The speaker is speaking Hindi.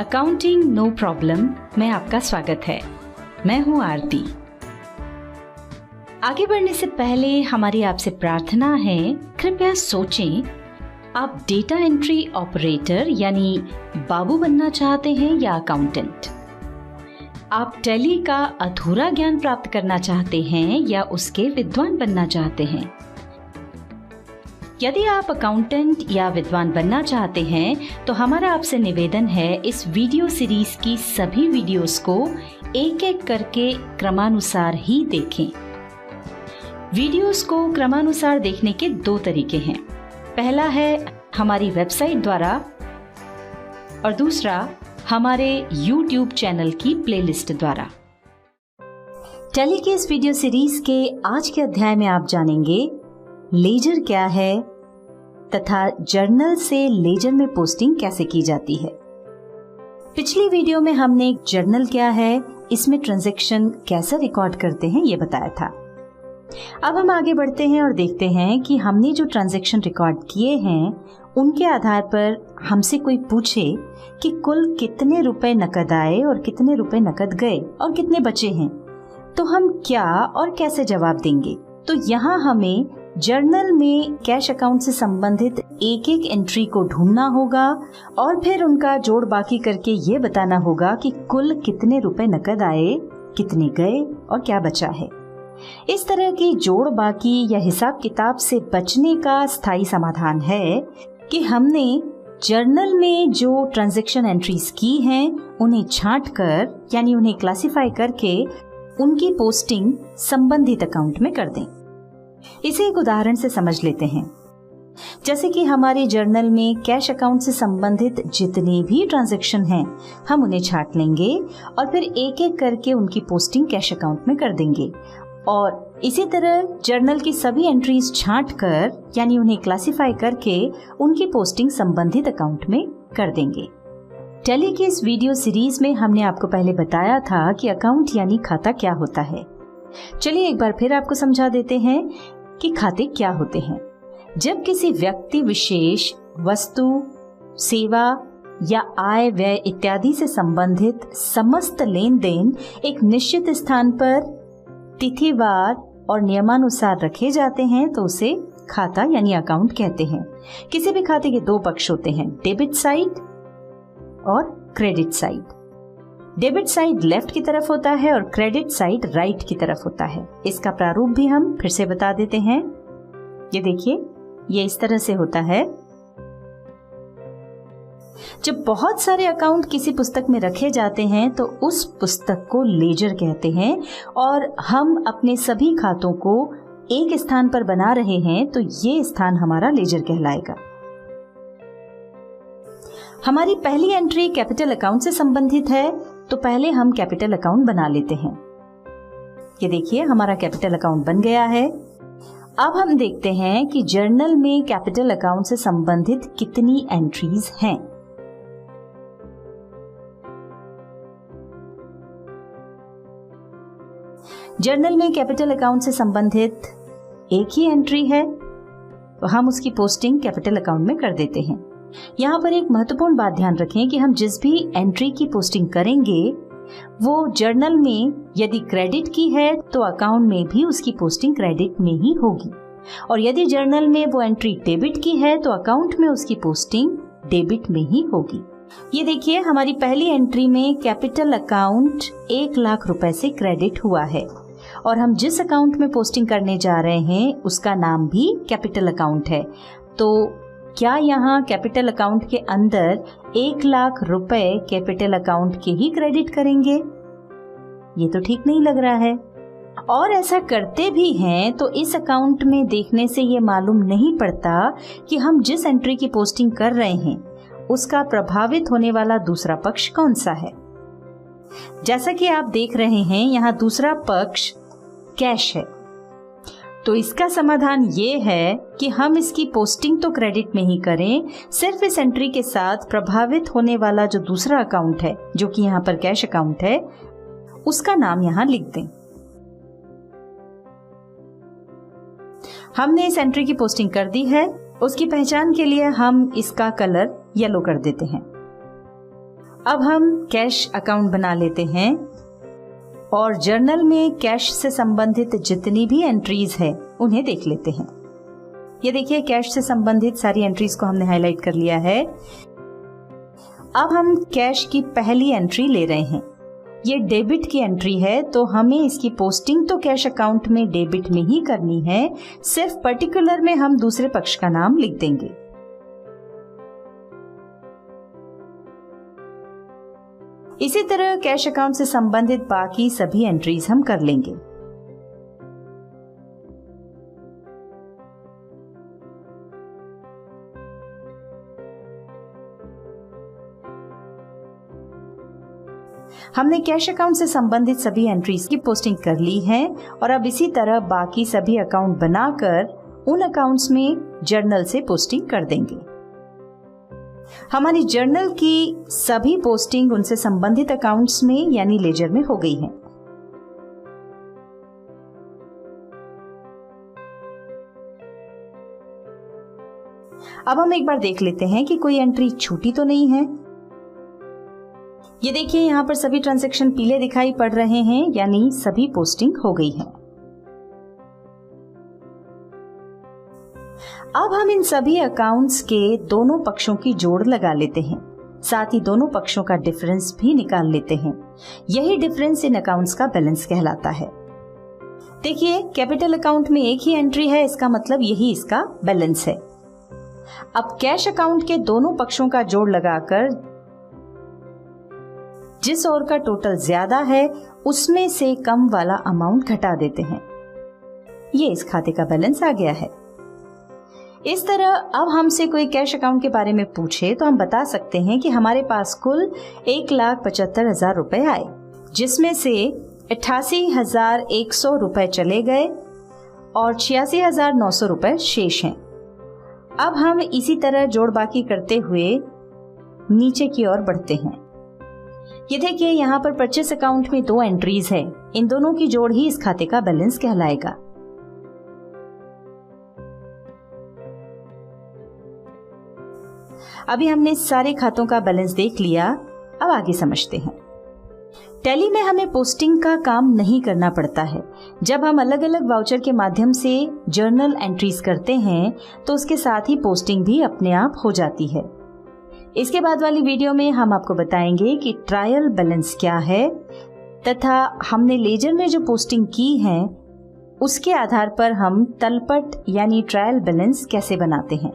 अकाउंटिंग नो प्रॉब्लम में आपका स्वागत है। मैं हूं आरती। आगे बढ़ने से पहले हमारी आपसे प्रार्थना है, कृपया सोचें, आप डेटा एंट्री ऑपरेटर यानी बाबू बनना चाहते हैं या अकाउंटेंट? आप टैली का अधूरा ज्ञान प्राप्त करना चाहते हैं या उसके विद्वान बनना चाहते हैं? यदि आप अकाउंटेंट या विद्वान बनना चाहते हैं तो हमारा आपसे निवेदन है, इस वीडियो सीरीज की सभी वीडियोस को एक एक करके क्रमानुसार ही देखें। वीडियोस को क्रमानुसार देखने के दो तरीके हैं। पहला है हमारी वेबसाइट द्वारा और दूसरा हमारे YouTube चैनल की प्लेलिस्ट द्वारा। टैली के इस वीडियो सीरीज के आज के अध्याय में आप जानेंगे लेजर क्या है तथा जर्नल से लेजर में पोस्टिंग कैसे की जाती है। पिछली वीडियो में हमने जर्नल क्या है, इसमें ट्रांजैक्शन कैसे रिकॉर्ड करते हैं, ये बताया था। अब हम आगे बढ़ते हैं और देखते हैं कि हमने जो ट्रांजैक्शन रिकॉर्ड किए हैं उनके आधार पर हमसे कोई पूछे कि कुल कितने रुपए नकद आए और कितने रुपए नकद गए और कितने बचे हैं, तो हम क्या और कैसे जवाब देंगे। तो यहाँ हमें जर्नल में कैश अकाउंट से संबंधित एक एक एंट्री को ढूंढना होगा और फिर उनका जोड़ बाकी करके ये बताना होगा कि कुल कितने रुपए नकद आए, कितने गए और क्या बचा है। इस तरह की जोड़ बाकी या हिसाब किताब से बचने का स्थायी समाधान है कि हमने जर्नल में जो ट्रांजैक्शन एंट्रीज की हैं उन्हें छांटकर यानी उन्हें क्लासिफाई करके उनकी पोस्टिंग संबंधित अकाउंट में कर दें। इसे एक उदाहरण से समझ लेते हैं। जैसे कि हमारे जर्नल में कैश अकाउंट से संबंधित जितने भी ट्रांजैक्शन हैं हम उन्हें छांट लेंगे और फिर एक एक करके उनकी पोस्टिंग कैश अकाउंट में कर देंगे और इसी तरह जर्नल की सभी एंट्रीज छांट कर यानी उन्हें क्लासिफाई करके उनकी पोस्टिंग संबंधित अकाउंट में कर देंगे। टैली की इस वीडियो सीरीज में हमने आपको पहले बताया था कि अकाउंट यानी खाता क्या होता है। चलिए एक बार फिर आपको समझा देते हैं कि खाते क्या होते हैं। जब किसी व्यक्ति विशेष वस्तु, सेवा या आय व्यय इत्यादि से संबंधित समस्त लेन देन एक निश्चित स्थान पर तिथिवार और नियमानुसार रखे जाते हैं तो उसे खाता यानी अकाउंट कहते हैं। किसी भी खाते के दो पक्ष होते हैं, डेबिट साइड और credit side. Debit side left की तरफ होता है और क्रेडिट साइड राइट की तरफ होता है। इसका प्रारूप भी हम फिर से बता देते हैं। ये देखिए, ये इस तरह से होता है। जब बहुत सारे अकाउंट किसी पुस्तक में रखे जाते हैं तो उस पुस्तक को लेजर कहते हैं और हम अपने सभी खातों को एक स्थान पर बना रहे हैं तो ये स्थान हमारा लेजर कहलाएगा। हमारी पहली एंट्री कैपिटल अकाउंट से संबंधित है तो पहले हम कैपिटल अकाउंट बना लेते हैं। ये देखिए, हमारा कैपिटल अकाउंट बन गया है। अब हम देखते हैं कि जर्नल में कैपिटल अकाउंट से संबंधित कितनी एंट्रीज हैं। जर्नल में कैपिटल अकाउंट से संबंधित एक ही एंट्री है तो हम उसकी पोस्टिंग कैपिटल अकाउंट में कर देते हैं। यहाँ पर एक महत्वपूर्ण बात ध्यान रखें कि हम जिस भी एंट्री की पोस्टिंग करेंगे वो जर्नल में यदि क्रेडिट की है तो अकाउंट में भी उसकी पोस्टिंग क्रेडिट में ही होगी और यदि जर्नल में वो एंट्री डेबिट की है तो अकाउंट में उसकी पोस्टिंग डेबिट में ही होगी। ये देखिए, हमारी पहली एंट्री में कैपिटल अकाउंट 1 लाख रुपए से क्रेडिट हुआ है और हम जिस अकाउंट में पोस्टिंग करने जा रहे हैं उसका नाम भी कैपिटल अकाउंट है। तो क्या यहाँ कैपिटल अकाउंट के अंदर 1 लाख रुपए कैपिटल अकाउंट के ही क्रेडिट करेंगे? ये तो ठीक नहीं लग रहा है। और ऐसा करते भी हैं तो इस अकाउंट में देखने से ये मालूम नहीं पड़ता कि हम जिस एंट्री की पोस्टिंग कर रहे हैं उसका प्रभावित होने वाला दूसरा पक्ष कौन सा है। जैसा कि आप देख रहे हैं, यहाँ दूसरा पक्ष कैश है। तो इसका समाधान ये है कि हम इसकी पोस्टिंग तो क्रेडिट में ही करें, सिर्फ इस एंट्री के साथ प्रभावित होने वाला जो दूसरा अकाउंट है जो कि यहाँ पर कैश अकाउंट है उसका नाम यहाँ लिख दें। हमने इस एंट्री की पोस्टिंग कर दी है, उसकी पहचान के लिए हम इसका कलर येलो कर देते हैं। अब हम कैश अकाउंट बना लेते हैं और जर्नल में कैश से संबंधित जितनी भी एंट्रीज है उन्हें देख लेते हैं। ये देखिए, कैश से संबंधित सारी एंट्रीज को हमने हाईलाइट कर लिया है। अब हम कैश की पहली एंट्री ले रहे हैं। ये डेबिट की एंट्री है, तो हमें इसकी पोस्टिंग तो कैश अकाउंट में डेबिट में ही करनी है, सिर्फ पर्टिकुलर में हम दूसरे पक्ष का नाम लिख देंगे। इसी तरह कैश अकाउंट से संबंधित बाकी सभी एंट्रीज हम कर लेंगे। हमने कैश अकाउंट से संबंधित सभी एंट्रीज की पोस्टिंग कर ली है और अब इसी तरह बाकी सभी अकाउंट बनाकर उन अकाउंट्स में जर्नल से पोस्टिंग कर देंगे। हमारी जर्नल की सभी पोस्टिंग उनसे संबंधित अकाउंट्स में यानी लेजर में हो गई है। अब हम एक बार देख लेते हैं कि कोई एंट्री छूटी तो नहीं है। ये देखिए, यहाँ पर सभी ट्रांजैक्शन पीले दिखाई पड़ रहे हैं, यानी सभी पोस्टिंग हो गई है। अब हम इन सभी अकाउंट्स के दोनों पक्षों की जोड़ लगा लेते हैं, साथ ही दोनों पक्षों का डिफरेंस भी निकाल लेते हैं। यही डिफरेंस इन अकाउंट्स का बैलेंस कहलाता है। देखिए, कैपिटल अकाउंट में एक ही एंट्री है, इसका मतलब यही इसका बैलेंस है। अब कैश अकाउंट के दोनों पक्षों का जोड़ लगाकर जिस ओर का टोटल ज्यादा है उसमें से कम वाला अमाउंट घटा देते हैं। ये इस खाते का बैलेंस आ गया है। इस तरह अब हमसे कोई कैश अकाउंट के बारे में पूछे तो हम बता सकते हैं कि हमारे पास कुल 1,75,000 रुपए आए, जिसमें से 88,100 रुपए चले गए और 86,900 रुपए शेष हैं। अब हम इसी तरह जोड़ बाकी करते हुए नीचे की ओर बढ़ते हैं। ये देखिए, यहाँ पर परचेस अकाउंट में 2 एंट्रीज है, इन दोनों की जोड़ ही इस खाते का बैलेंस कहलाएगा। अभी हमने सारे खातों का बैलेंस देख लिया, अब आगे समझते हैं। टैली में हमें पोस्टिंग का काम नहीं करना पड़ता है। जब हम अलग अलग वाउचर के माध्यम से जर्नल एंट्रीज करते हैं तो उसके साथ ही पोस्टिंग भी अपने आप हो जाती है। इसके बाद वाली वीडियो में हम आपको बताएंगे कि ट्रायल बैलेंस क्या है तथा हमने लेजर में जो पोस्टिंग की है उसके आधार पर हम तलपट यानी ट्रायल बैलेंस कैसे बनाते हैं।